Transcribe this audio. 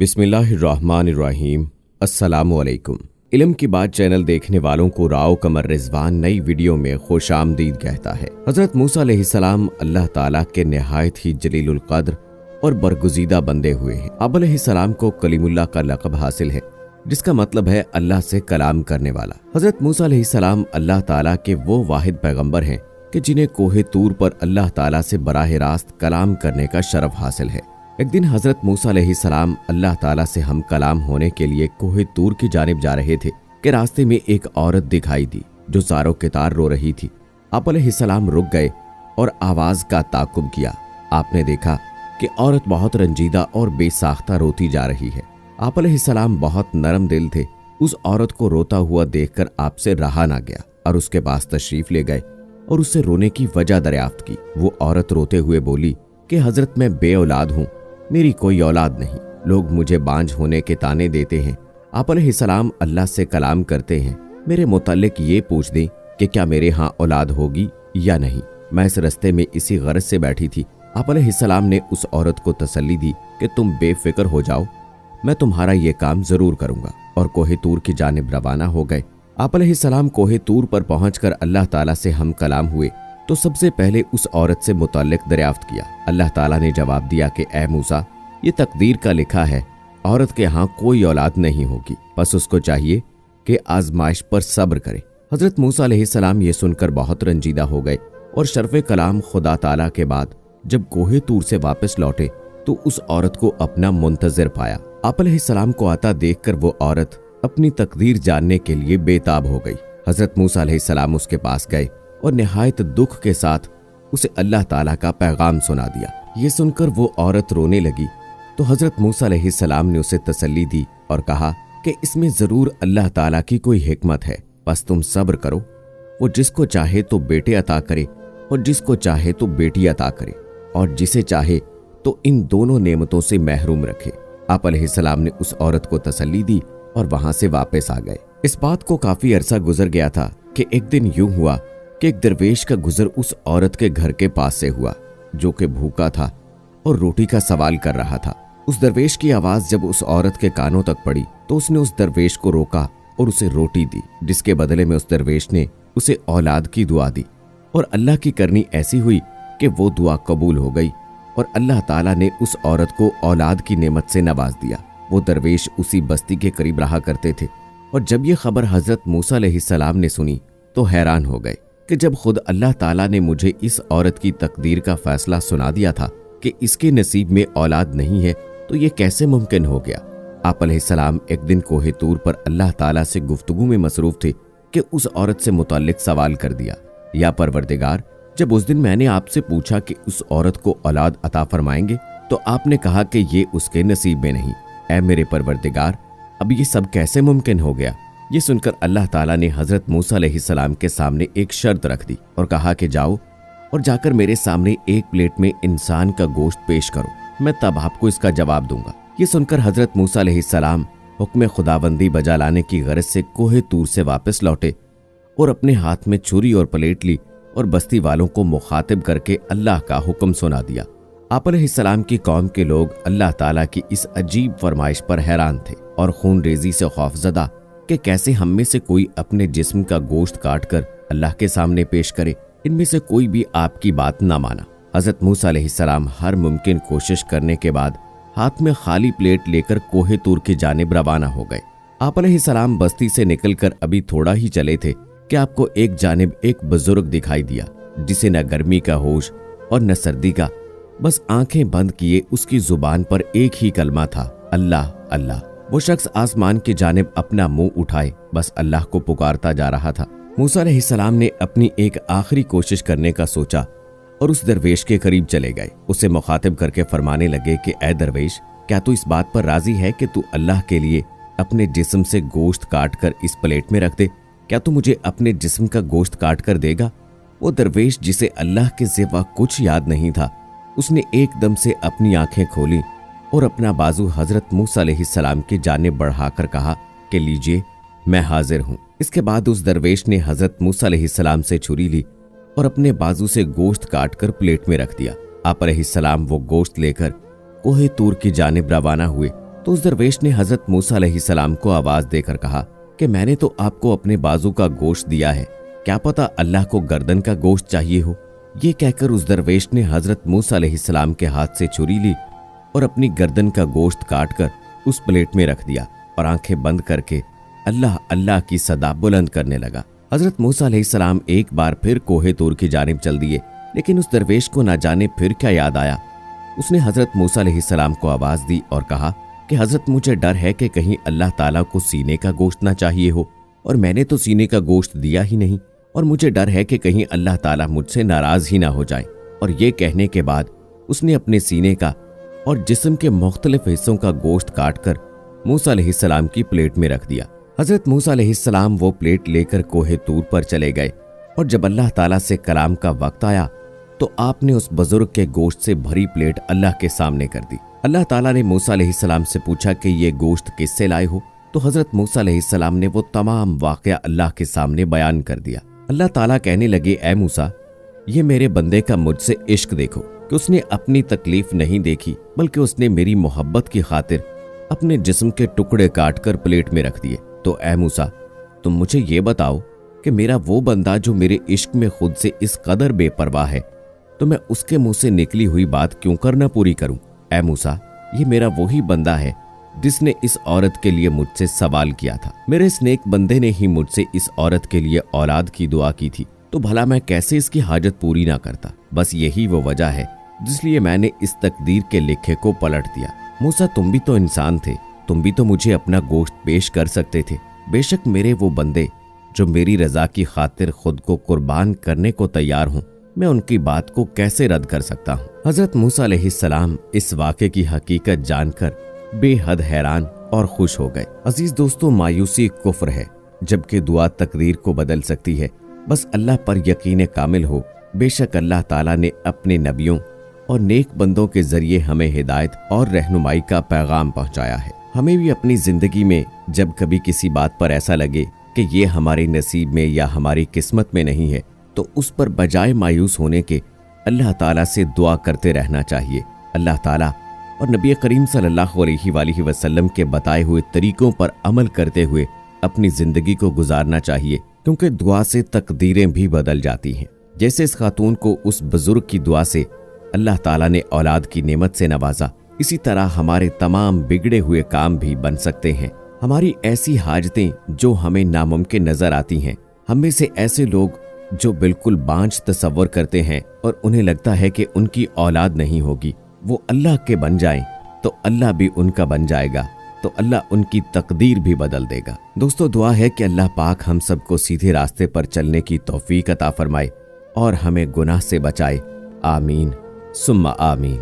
बिस्मिल्लाहिर्रहमानिर्रहीम। अस्सलामुअलैकुम। इल्म की बात चैनल देखने वालों को राव कमर रिजवान नई वीडियो में खुशामदीद कहता है। हजरत मूसा अलैहिस्सलाम अल्लाह ताला के निहायत ही जलीलुल कद्र और बरगुज़ीदा बंदे हुए हैं। आप अलैहिस्सलाम को कलीमुल्लाह का लक़ब हासिल है, जिसका मतलब है अल्लाह से कलाम करने वाला। हजरत मूसा अलैहिस्सलाम अल्लाह ताला के वो वाहिद पैगंबर हैं कि जिन्हें कोहे तूर पर अल्लाह ताला से बराह रास्त कलाम करने का शरफ हासिल है। एक दिन हजरत मूसा अलैहिस्सलाम अल्लाह ताला से हम कलाम होने के लिए कोहे तूर की जानिब जा रहे थे कि रास्ते में एक औरत दिखाई दी जो ज़ारो के तार रो रही थी। आप अलैहिस्सलाम रुक गए और आवाज़ का ताकुब किया। आपने देखा कि औरत बहुत रंजीदा और बेसाख्ता रोती जा रही है। आप अलैहिस्सलाम बहुत नरम दिल थे। उस औरत को रोता हुआ देखकर आपसे रहा ना गया और उसके पास तशरीफ ले गए और उससे रोने की वजह दरियाफ्त की। वो औरत रोते हुए बोली कि हजरत मैं बे औलाद हूँ, मेरी कोई औलाद नहीं। लोग मुझे बांझ होने के ताने देते हैं। आप अलैहिस्सलाम अल्लाह से कलाम करते हैं। मेरे मुताल्लिक ये पूछ दें कि क्या मेरे यहाँ औलाद होगी या नहीं। मैं इस रस्ते में इसी गरज से बैठी थी। आप अलैहिस्सलाम ने उस औरत को तसल्ली दी कि तुम बेफिक्र हो जाओ, मैं तुम्हारा ये काम जरूर करूंगा, और कोहे तूर की जानिब रवाना हो गए। आप अलैहिस्सलाम कोहे तूर पर पहुंचकर अल्लाह ताला से हम कलाम हुए तो सबसे पहले उस औरत से मुताल्लिक दरियाफ्त किया। अल्लाह ताला ने जवाब दिया कि ए मूसा, ये तकदीर का लिखा है, औरत के यहाँ कोई औलाद नहीं होगी, बस उसको चाहिए कि आजमाइश पर सब्र करे। हजरत मूसा अलैहिस्सलाम ये सुनकर बहुत रंजीदा हो गए और शर्फ़े कलाम खुदा ताला के बाद जब कोहे तूर से वापस लौटे तो उस औरत को अपना मुंतज़िर पाया। आप अलैहिस्सलाम को आता देखकर वो औरत अपनी तकदीर जानने के लिए बेताब हो गई। हजरत मूसा अलैहिस्सलाम उसके पास गए और निहायत दुख के साथ उसे अल्लाह ताला का पैगाम सुना दिया। ये सुनकर वो औरत रोने लगी तो हजरत मूसा अलैहिस्सलाम ने उसे तसल्ली दी और कहा कि इसमें ज़रूर अल्लाह ताला की कोई हिकमत है, बस तुम सब्र करो। वो जिसको चाहे तो बेटे अता करे और जिसको चाहे तो बेटी अता करे, और जिसे चाहे तो इन दोनों नेमतों से महरूम रखे। आप अलैहिस्सलाम ने उस औरत को तसल्ली दी और वहां से वापस आ गए। इस बात को काफी अरसा गुजर गया था कि एक दिन यूं हुआ कि एक दरवेश का गुजर उस औरत के घर के पास से हुआ जो कि भूखा था और रोटी का सवाल कर रहा था। उस दरवेश की आवाज जब उस औरत के कानों तक पड़ी तो उसने उस दरवेश को रोका और उसे रोटी दी, जिसके बदले में उस दरवेश ने उसे औलाद की दुआ दी। और अल्लाह की करनी ऐसी हुई कि वो दुआ कबूल हो गई और अल्लाह ताला ने उस औरत को औलाद की नेमत से नवाज दिया। वो दरवेश उसी बस्ती के करीब रहा करते थे और जब ये खबर हजरत मूसा अलैहिस्सलाम ने सुनी तो हैरान हो गए कि जब खुद अल्लाह ताला ने मुझे इस औरत की तकदीर का फैसला सुना दिया था कि इसके नसीब में औलाद नहीं है, तो ये कैसे मुमकिन हो गया। आप अलैहिस्सलाम एक दिन कोहे तूर पर अल्लाह ताला से गुफ्तगू में मसरूफ थे कि उस औरत से मुताल्लिक सवाल कर दिया, या परवरदिगार, जब उस दिन मैंने आपसे पूछा कि उस औरत को औलाद अता फरमाएंगे तो आपने कहा कि ये उसके नसीब में नहीं। ऐ मेरे परवरदिगार, अब ये सब कैसे मुमकिन हो गया। ये सुनकर अल्लाह ताला ने हजरत मूसा अलैहिस्सलाम के सामने एक शर्त रख दी और कहा कि जाओ और जाकर मेरे सामने एक प्लेट में इंसान का गोश्त पेश करो, मैं तब आपको इसका जवाब दूंगा। ये सुनकर हजरत मूसा अलैहिस्सलाम हुक्म खुदाबंदी बजा लाने की गरज से कोहे तूर से वापस लौटे और अपने हाथ में छुरी और प्लेट ली और बस्ती वालों को मुखातिब करके अल्लाह का हुक्म सुना दिया। आप अलैहिस्सलाम की कौम के लोग अल्लाह ताला की इस अजीब फरमाइश पर हैरान थे और खून रेजी से खौफजदा कि कैसे हम में से कोई अपने जिस्म का गोश्त काट कर अल्लाह के सामने पेश करे। इनमें से कोई भी आपकी बात ना माना। हजरत मूसा अलैहिस्सलाम हर मुमकिन कोशिश करने के बाद हाथ में खाली प्लेट लेकर कोहे तूर की जानिब रवाना हो गए। आप अलैहिस्सलाम बस्ती से निकलकर अभी थोड़ा ही चले थे कि आपको एक जानिब एक बुजुर्ग दिखाई दिया जिसे न गर्मी का होश और न सर्दी का। बस आंखें बंद किए उसकी जुबान पर एक ही कलमा था, अल्लाह अल्लाह। वो शख्स आसमान की जानिब अपना मुंह उठाए बस अल्लाह को पुकारता जा रहा था। मूसा अलैहिस्सलाम ने अपनी एक आखिरी कोशिश करने का सोचा और उस दरवेश के करीब चले गए। उसे मुखातिब करके फरमाने लगे कि ए दरवेश, क्या तू इस बात पर राजी है कि तू अल्लाह के लिए अपने जिस्म से गोश्त काट कर इस प्लेट में रख दे? क्या तू मुझे अपने जिस्म का गोश्त काट कर देगा? वो दरवेश जिसे अल्लाह के सिवा कुछ याद नहीं था, उसने एकदम से अपनी आंखें खोली और अपना बाजू हजरत मूसा अलैहिस्सलाम की जानिब बढ़ाकर कहा कि लीजिए, मैं हाजिर हूँ। इसके बाद उस दरवेश ने हजरत मूसा अलैहिस्सलाम से छुरी ली और अपने बाजू से गोश्त काट कर प्लेट में रख दिया। आप अलैहिस्सलाम वो गोश्त लेकर कोहे तूर की जानिब रवाना हुए तो उस दरवेश ने हजरत मूसा अलैहिस्सलाम को आवाज देकर कहा कि मैंने तो आपको अपने बाजू का गोश्त दिया है, क्या पता अल्लाह को गर्दन का गोश्त चाहिए हो। ये कहकर उस दरवेश ने हजरत मूसा अलैहिस्सलाम के हाथ से छुरी ली और अपनी गर्दन का गोश्त काट कर उस प्लेट में रख दिया और आंखें बंद करके अल्लाह अल्लाह की सदा बुलंद करने लगा। हजरत मूसा अलैहिस्सलाम एक बार फिर कोहे तूर की जानिब चल दिए, लेकिन उस दरवेश को ना जाने फिर क्या याद आया। उसने हजरत मूसा अलैहिस्सलाम को आवाज दी और कहा कि हजरत मुझे डर है कि कहीं अल्लाह ताला को सीने का गोश्त ना चाहिए हो, और मैंने तो सीने का गोश्त दिया ही नहीं, और मुझे डर है कि कहीं अल्लाह ताला मुझसे नाराज ही ना हो जाए। और ये कहने के बाद उसने अपने सीने का और जिस्म के मुख्तलिफ हिस्सों का गोश्त काट कर मूसा अलैहिस्सलाम की प्लेट में रख दिया। हजरत मूसा अलैहिस्सलाम वो प्लेट लेकर कोहे तूर पर चले गए, और जब अल्लाह ताला से कलाम का वक्त आया तो आपने उस बुजुर्ग के गोश्त से भरी प्लेट अल्लाह के सामने कर दी। अल्लाह ताला ने मूसा अलैहिस्सलाम से पूछा कि ये गोश्त किससे लाए हो, तो हजरत मूसा अलैहिस्सलाम ने वो तमाम वाकया अल्लाह के सामने बयान कर दिया। अल्लाह ताला कहने लगे, ऐ मूसा, ये मेरे बंदे का मुझसे इश्क देखो कि उसने अपनी तकलीफ नहीं देखी, बल्कि उसने मेरी मोहब्बत की खातिर अपने जिस्म के टुकड़े काट कर प्लेट में रख दिए। तो ऐ मूसा, तुम मुझे ये बताओ कि मेरा वो बंदा जो मेरे इश्क में खुद से इस कदर बेपरवाह है, तो मैं उसके मुंह से निकली हुई बात क्यों करना पूरी करूं। ऐ मूसा, ये मेरा वही बंदा है जिसने इस औरत के लिए मुझसे सवाल किया था। मेरे इस नेक बंदे ने ही मुझसे इस औरत के लिए औलाद की दुआ की थी, तो भला मैं कैसे इसकी हाजत पूरी ना करता। बस यही वो वजह है जिसलिए मैंने इस तकदीर के लिखे को पलट दिया। मूसा, तुम भी तो इंसान थे, तुम भी तो मुझे अपना गोश्त पेश कर सकते थे। बेशक मेरे वो बंदे जो मेरी रजा की खातिर खुद को कुर्बान करने को तैयार हूँ, मैं उनकी बात को कैसे रद्द कर सकता हूँ। हजरत मूसा अलैहिस्सलाम इस वाक़े की हकीकत जानकर बेहद हैरान और खुश हो गए। अजीज दोस्तों, मायूसी कुफ्र है, जबकि दुआ तकदीर को बदल सकती है। बस अल्लाह पर यकीन कामिल हो। बेशक अल्लाह ताला ने अपने नबियों और नेक बंदों के जरिए हमें हिदायत और रहनुमाई का पैगाम पहुंचाया है। हमें भी अपनी जिंदगी में जब कभी किसी बात पर ऐसा लगे कि ये हमारे नसीब में या हमारी किस्मत में नहीं है, तो उस पर बजाय मायूस होने के अल्लाह ताला से दुआ करते रहना चाहिए। अल्लाह ताला और नबी करीम सल्लल्लाहु अलैहि वसल्लम के बताए हुए तरीकों पर अमल करते हुए अपनी जिंदगी को गुजारना चाहिए, क्योंकि दुआ से तकदीरें भी बदल जाती हैं। जैसे इस खातून को उस बुजुर्ग की दुआ से अल्लाह ताला ने औलाद की नेमत से नवाजा, इसी तरह हमारे तमाम बिगड़े हुए काम भी बन सकते हैं। हमारी ऐसी हाजतें जो हमें नामुमकिन नजर आती हैं, हम में से ऐसे लोग जो बिल्कुल बांझ तसव्वुर करते हैं और उन्हें लगता है कि उनकी औलाद नहीं होगी, वो अल्लाह के बन जाएं तो अल्लाह भी उनका बन जाएगा, तो अल्लाह उनकी तकदीर भी बदल देगा। दोस्तों, दुआ है कि अल्लाह पाक हम सबको सीधे रास्ते पर चलने की तौफीक अता फरमाए और हमें गुनाह से बचाए। आमीन सुम्मा आमीन।